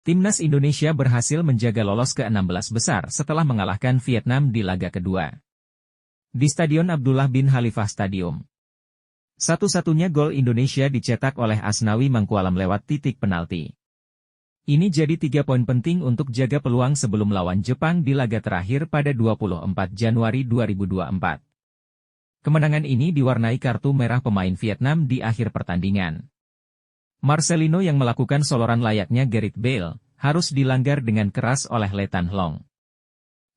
Timnas Indonesia berhasil menjaga lolos ke 16 besar setelah mengalahkan Vietnam di laga kedua. Di Stadion Abdullah bin Khalifah Stadium. Satu-satunya gol Indonesia dicetak oleh Asnawi Mangkualam lewat titik penalti. Ini jadi 3 poin penting untuk jaga peluang sebelum lawan Jepang di laga terakhir pada 24 Januari 2024. Kemenangan ini diwarnai kartu merah pemain Vietnam di akhir pertandingan. Marcelino yang melakukan soloran layaknya Gareth Bale, harus dilanggar dengan keras oleh Le Tan Long.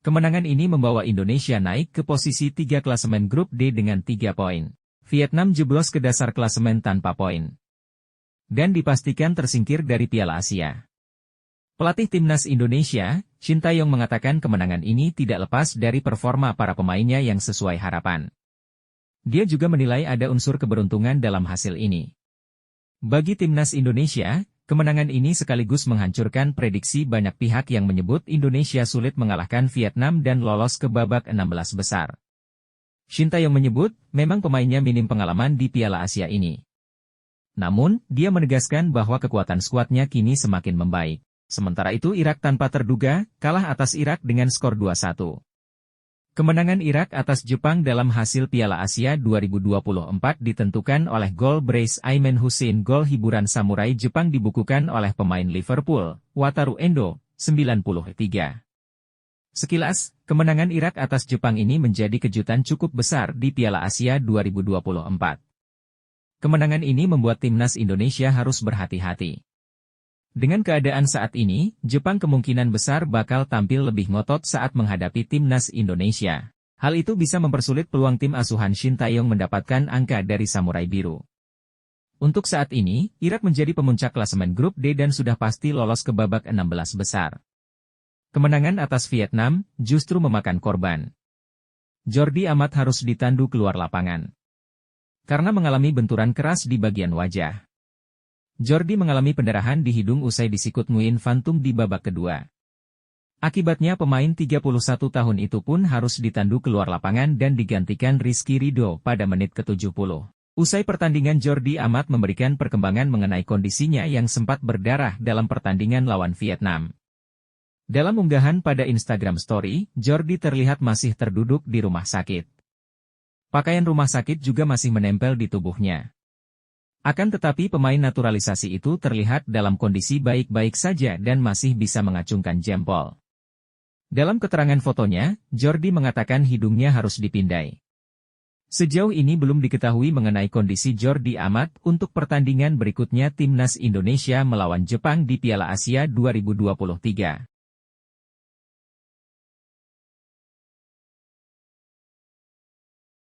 Kemenangan ini membawa Indonesia naik ke posisi 3 klasemen grup D dengan 3 poin. Vietnam jeblos ke dasar klasemen tanpa poin. Dan dipastikan tersingkir dari Piala Asia. Pelatih Timnas Indonesia, Shin Tae-yong mengatakan kemenangan ini tidak lepas dari performa para pemainnya yang sesuai harapan. Dia juga menilai ada unsur keberuntungan dalam hasil ini. Bagi Timnas Indonesia, kemenangan ini sekaligus menghancurkan prediksi banyak pihak yang menyebut Indonesia sulit mengalahkan Vietnam dan lolos ke babak 16 besar. Shin Tae-yong menyebut, memang pemainnya minim pengalaman di Piala Asia ini. Namun, dia menegaskan bahwa kekuatan skuadnya kini semakin membaik. Sementara itu Irak tanpa terduga, kalah atas Irak dengan skor 2-1. Kemenangan Irak atas Jepang dalam hasil Piala Asia 2024 ditentukan oleh gol brace Aimen Hussein. Gol hiburan samurai Jepang dibukukan oleh pemain Liverpool, Wataru Endo, 93. Sekilas, kemenangan Irak atas Jepang ini menjadi kejutan cukup besar di Piala Asia 2024. Kemenangan ini membuat Timnas Indonesia harus berhati-hati. Dengan keadaan saat ini, Jepang kemungkinan besar bakal tampil lebih ngotot saat menghadapi Timnas Indonesia. Hal itu bisa mempersulit peluang tim asuhan Shin Tae-yong mendapatkan angka dari Samurai Biru. Untuk saat ini, Irak menjadi pemuncak klasemen grup D dan sudah pasti lolos ke babak 16 besar. Kemenangan atas Vietnam justru memakan korban. Jordi Amat harus ditandu keluar lapangan karena mengalami benturan keras di bagian wajah. Jordi mengalami pendarahan di hidung usai disikut Nguyen Van Tung di babak kedua. Akibatnya pemain 31 tahun itu pun harus ditandu keluar lapangan dan digantikan Rizky Ridho pada menit ke-70. Usai pertandingan Jordi Amat memberikan perkembangan mengenai kondisinya yang sempat berdarah dalam pertandingan lawan Vietnam. Dalam unggahan pada Instagram Story, Jordi terlihat masih terduduk di rumah sakit. Pakaian rumah sakit juga masih menempel di tubuhnya. Akan tetapi pemain naturalisasi itu terlihat dalam kondisi baik-baik saja dan masih bisa mengacungkan jempol. Dalam keterangan fotonya, Jordi mengatakan hidungnya harus dipindai. Sejauh ini belum diketahui mengenai kondisi Jordi Amat untuk pertandingan berikutnya Timnas Indonesia melawan Jepang di Piala Asia 2023.